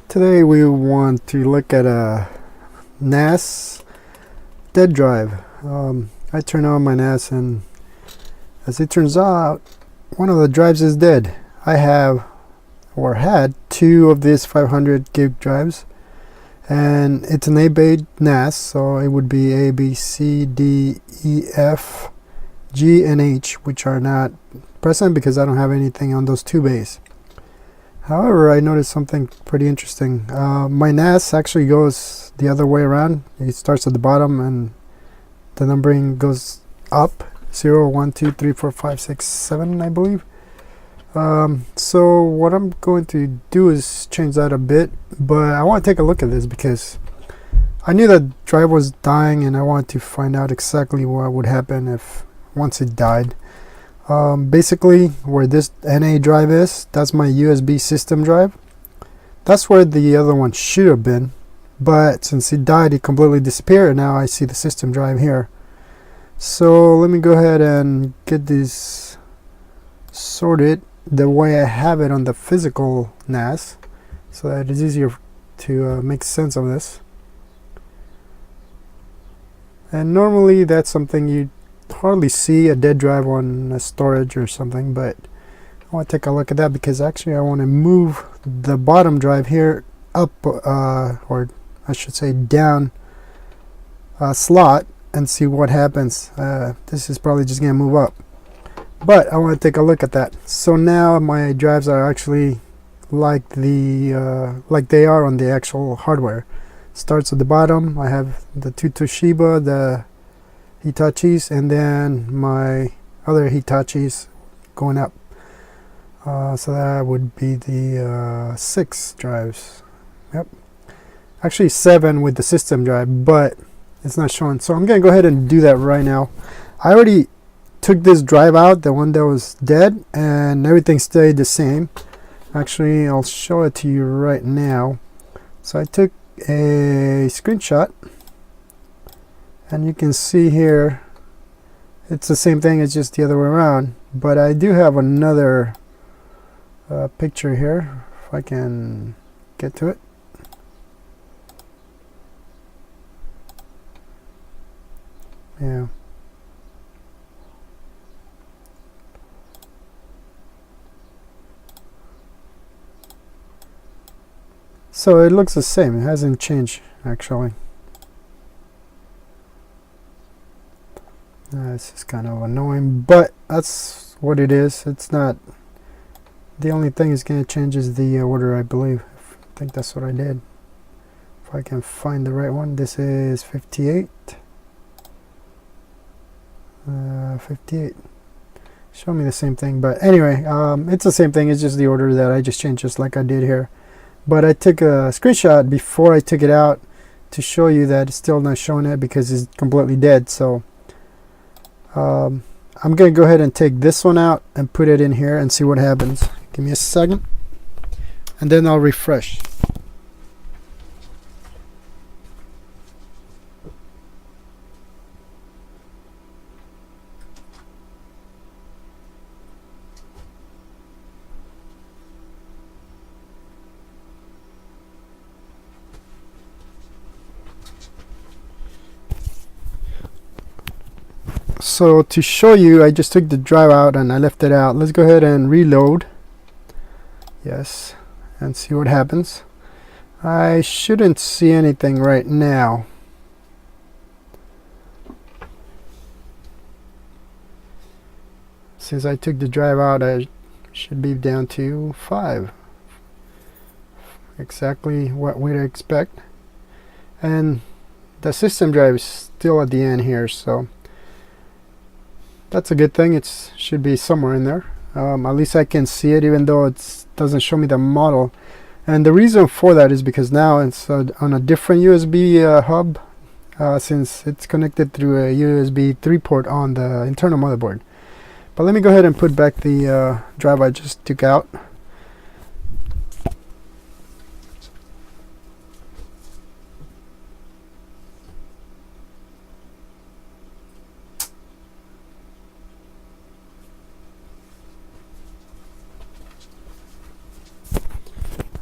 Today we want to look at a NAS dead drive. I turn on my NAS and as it turns out, one of the drives is dead. I have or had two of these 500 gig drives, and it's an A-Bay NAS, so it would be A, B, C, D, E, F, G, and H, which are not present because I don't have anything on those two bays. However, I noticed something pretty interesting. My NAS actually goes the other way around. It starts at the bottom and the numbering goes up. 0, 1, 2, 3, 4, 5, 6, 7, I believe. So what I'm going to do is change that a bit, but I want to take a look at this because I knew that drive was dying and I wanted to find out exactly what would happen if once it died. Basically, where this NA drive is, that's my USB system drive. That's where the other one should have been, but since it died, it completely disappeared, and now I see the system drive here. So let me go ahead and get this sorted the way I have it on the physical NAS, so that it's easier to make sense of this. And normally that's something you hardly see, a dead drive on a storage or something, but I want to take a look at that because actually I want to move the bottom drive here up, or I should say down a slot and see what happens. This is probably just gonna move up, but I want to take a look at that. So now my drives are actually like they are on the actual hardware. Starts at the bottom. I have the two Toshiba, the Hitachis, and then my other Hitachis going up. So that would be the 6 drives. Yep. Actually 7 with the system drive, but it's not showing. So I'm going to go ahead and do that right now. I already took this drive out, the one that was dead, and everything stayed the same. Actually, I'll show it to you right now. So I took a screenshot, and you can see here it's the same thing, it's just the other way around. But I do have another picture here, if I can get to it. Yeah. So it looks the same, it hasn't changed actually. This is kind of annoying, but that's what it is. It's not, the only thing is going to change is the order, I believe. I think that's what I did. If I can find the right one. This is 58. 58. Show me the same thing, but anyway, it's the same thing. It's just the order that I just changed, just like I did here. But I took a screenshot before I took it out to show you that it's still not showing it because it's completely dead. So I'm going to go ahead and take this one out and put it in here and see what happens. Give me a second, and then I'll refresh. So to show you, I just took the drive out and I left it out. Let's go ahead and reload. Yes, and see what happens. I shouldn't see anything right now. Since I took the drive out, I should be down to 5. Exactly what we'd expect. And the system drive is still at the end here, so that's a good thing. It should be somewhere in there. At least I can see it, even though it doesn't show me the model. And the reason for that is because now it's on a different USB hub, since it's connected through a USB 3 port on the internal motherboard. But let me go ahead and put back the drive I just took out.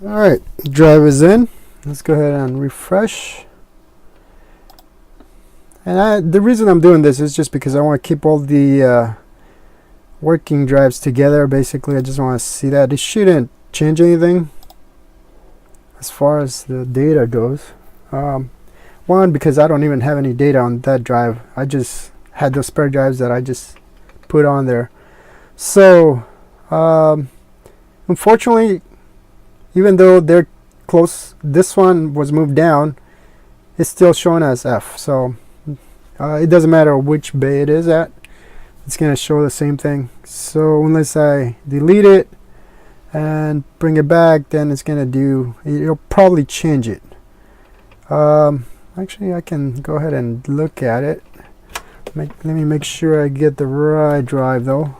Alright, drive is in. Let's go ahead and refresh. And the reason I'm doing this is just because I want to keep all the working drives together. Basically, I just want to see that. It shouldn't change anything as far as the data goes. One, because I don't even have any data on that drive. I just had those spare drives that I just put on there. So, unfortunately, even though they're close, this one was moved down, it's still shown as F. So it doesn't matter which bay it is at, it's going to show the same thing. So unless I delete it and bring it back, then it's going to do, it'll probably change it. Actually, I can go ahead and look at it. Let me make sure I get the right drive though.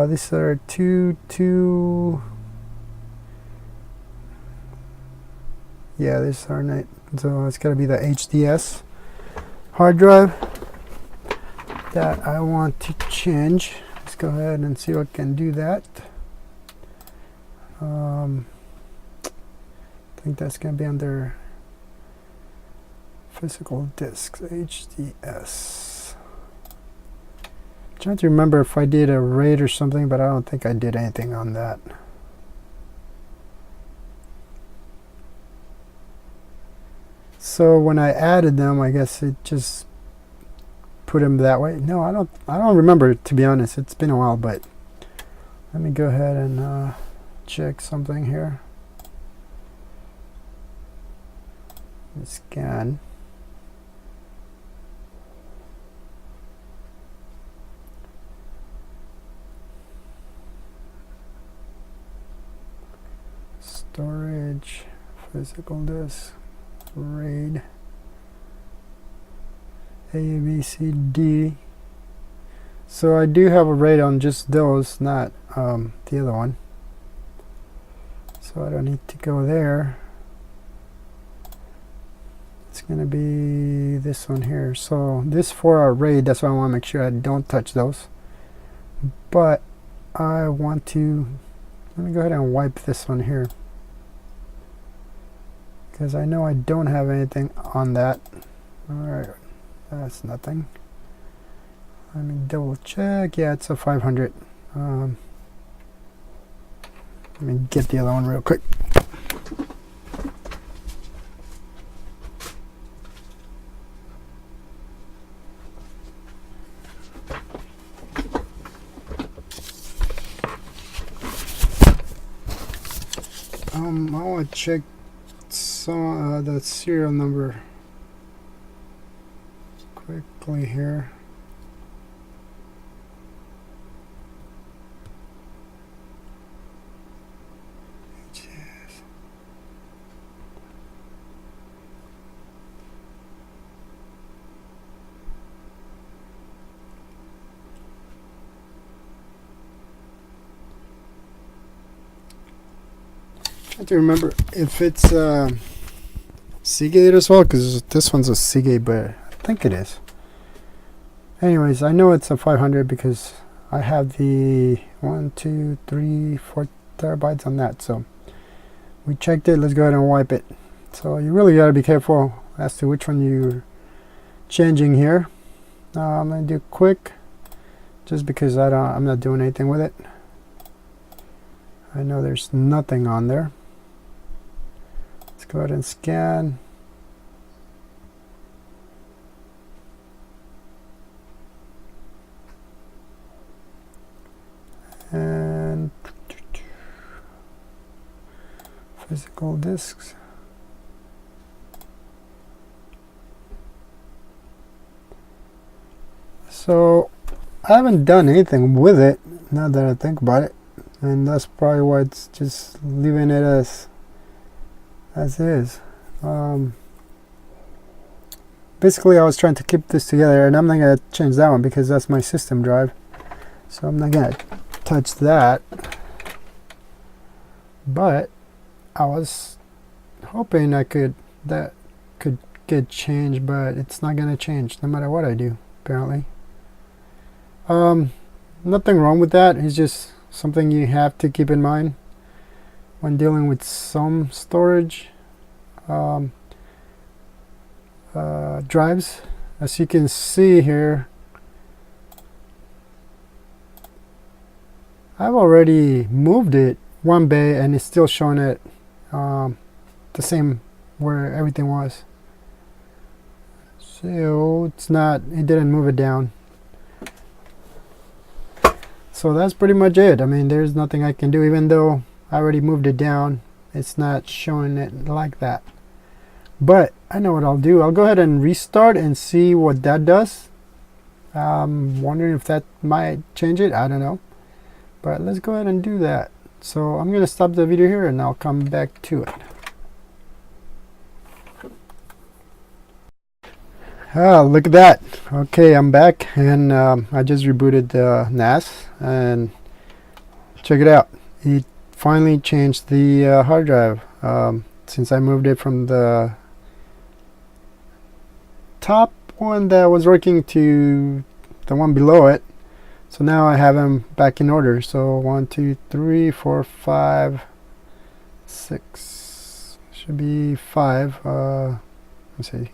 These are two. Yeah, these are not. So it's got to be the HDS hard drive that I want to change. Let's go ahead and see if I can do that. I think that's going to be under physical disks, HDS. I'm trying to remember if I did a RAID or something, but I don't think I did anything on that. So when I added them, I guess it just put them that way. No, I don't remember, to be honest. It's been a while, but let me go ahead and check something here. Scan. Storage, physical disk, RAID, A, B, C, D. So I do have a RAID on just those, not the other one. So I don't need to go there. It's going to be this one here. So this for our RAID, that's why I want to make sure I don't touch those. But I want to, let me go ahead and wipe this one here, because I know I don't have anything on that. Alright, that's nothing. Let me double check. Yeah, it's a 500. Let me get the other one real quick. I want to check the serial number quickly here. I have to remember if it's Seagate as well, because this one's a Seagate, but I think it is. Anyways, I know it's a 500 because I have the 1, 2, 3, 4 terabytes on that. So we checked it. Let's go ahead and wipe it. So you really got to be careful as to which one you're changing here. I'm gonna do quick, just because I'm not doing anything with it. I know there's nothing on there. Let's go ahead and scan. And physical disks. So I haven't done anything with it, now that I think about it, and that's probably why it's just leaving it as is. Basically, I was trying to keep this together, and I'm not going to change that one because that's my system drive, so I'm not going to touch that. But I was hoping that could get changed, but it's not going to change no matter what I do, apparently. Nothing wrong with that. It's just something you have to keep in mind. when dealing with some storage drives. As you can see here, I've already moved it one bay and it's still showing it the same where everything was. So it didn't move it down. So that's pretty much it. I mean, there's nothing I can do. Even though I already moved it down, it's not showing it like that. But I know what I'll do. I'll go ahead and restart and see what that does. I'm wondering if that might change it. I don't know. But let's go ahead and do that. So I'm going to stop the video here and I'll come back to it. Look at that. Okay, I'm back, and I just rebooted the NAS, and check it out. It finally changed the hard drive since I moved it from the top one that was working to the one below it. So now I have them back in order. So 1, 2, 3, 4, 5, 6. Should be 5. Let's see.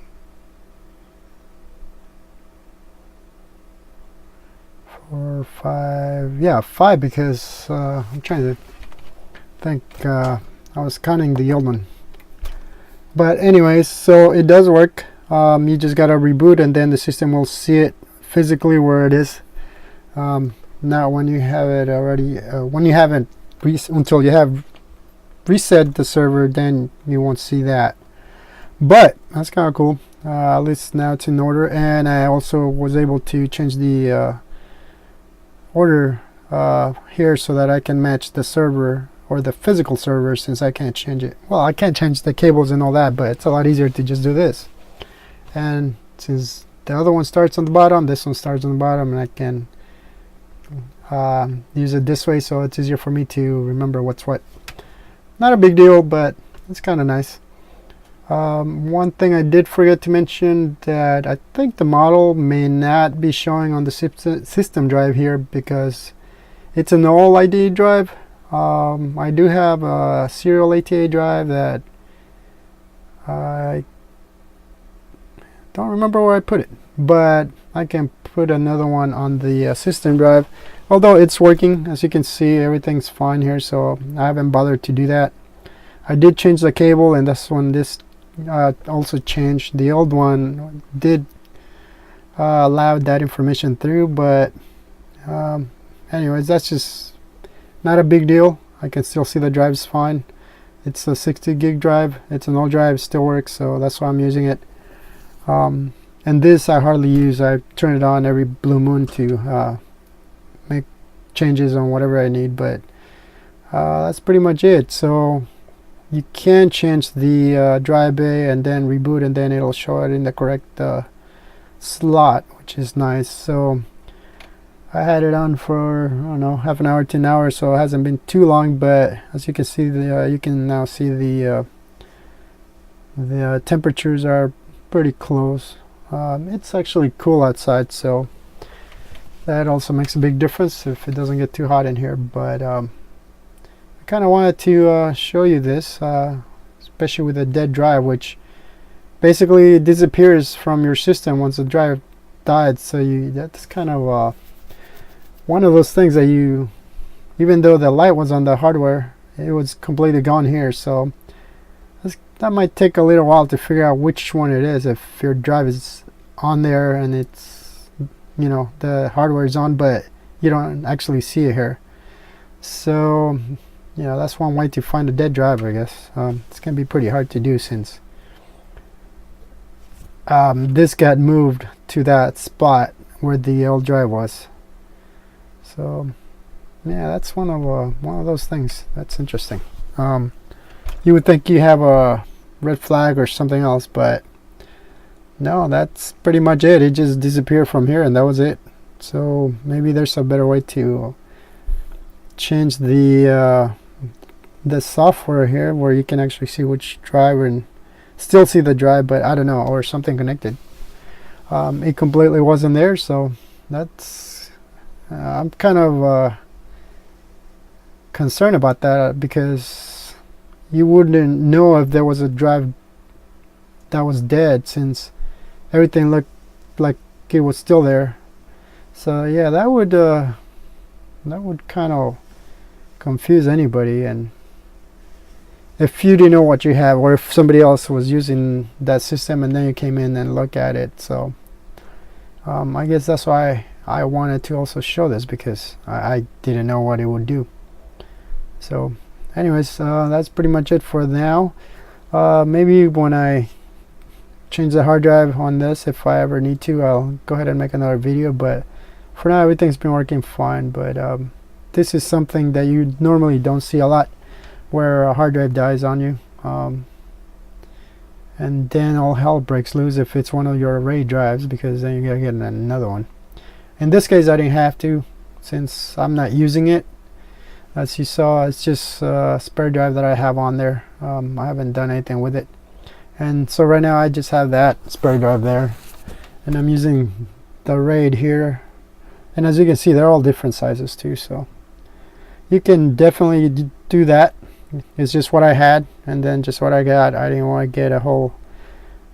4, 5. Yeah, 5, because I'm trying to think. I was counting the old one. But anyways, so it does work. You just gotta reboot, and then the system will see it physically where it is. Now when you have it already, when you haven't until you have reset the server, then you won't see that. But that's kind of cool. At least now it's in order, and I also was able to change the order here so that I can match the server, or the physical server, since I can't change it. Well, I can't change the cables and all that, but it's a lot easier to just do this. And since the other one starts on the bottom, this one starts on the bottom, and I can use it this way, so it's easier for me to remember what's what. Not a big deal, but it's kind of nice. One thing I did forget to mention, that I think the model may not be showing on the system drive here because it's an all ID drive. I do have a serial ATA drive that I don't remember where I put it, but I can put another one on the system drive. Although it's working, as you can see, everything's fine here, so I haven't bothered to do that. I did change the cable, and this also changed. The old one did allow that information through, but anyways, that's just not a big deal. I can still see the drive's fine. It's a 60 gig drive. It's an old drive, still works, so that's why I'm using it. And this I hardly use. I turn it on every blue moon to make changes on whatever I need, but that's pretty much it. So you can change the drive bay and then reboot, and then it'll show it in the correct slot, which is nice. So I had it on for, I don't know, half an hour to an hour, so it hasn't been too long. But as you can see, you can now see the temperatures are pretty close. It's actually cool outside, so that also makes a big difference if it doesn't get too hot in here. But I kind of wanted to show you this, especially with a dead drive, which basically disappears from your system once the drive died. So that's kind of one of those things that even though the light was on the hardware, it was completely gone here. So that might take a little while to figure out which one it is. If your drive is on there and it's, you know, the hardware is on, but you don't actually see it here. So, you know, that's one way to find a dead drive, I guess. It's gonna be pretty hard to do since this got moved to that spot where the old drive was. So, yeah, that's one of those things. That's interesting. You would think you have a red flag or something else, but no, that's pretty much it. It just disappeared from here, and that was it. So maybe there's a better way to change the software here, where you can actually see which drive and still see the drive, but I don't know, or something connected. It completely wasn't there, so that's I'm kind of concerned about that, because you wouldn't know if there was a drive that was dead, since everything looked like it was still there. So yeah, that would kind of confuse anybody. And if you didn't know what you have, or if somebody else was using that system and then you came in and look at it. So I guess that's why I wanted to also show this, because I didn't know what it would do. So anyways, that's pretty much it for now. Maybe when I change the hard drive on this, if I ever need to, I'll go ahead and make another video. But for now, everything's been working fine. But this is something that you normally don't see a lot, where a hard drive dies on you, and then all hell breaks loose if it's one of your array drives, because then you gotta get another one. In this case, I didn't have to, since I'm not using it. As you saw, it's just a spare drive that I have on there. I haven't done anything with it, and so right now I just have that spare drive there, and I'm using the RAID here. And as you can see, they're all different sizes too, so you can definitely do that. It's just what I had, and then just what I got. I didn't want to get a whole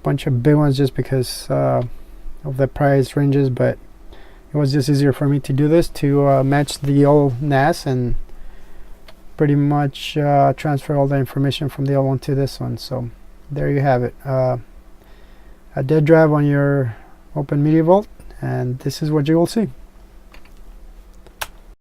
bunch of big ones just because of the price ranges, but it was just easier for me to do this, to match the old NAS and pretty much transfer all the information from the old one to this one. So there you have it, a dead drive on your Open Media Vault, and this is what you will see.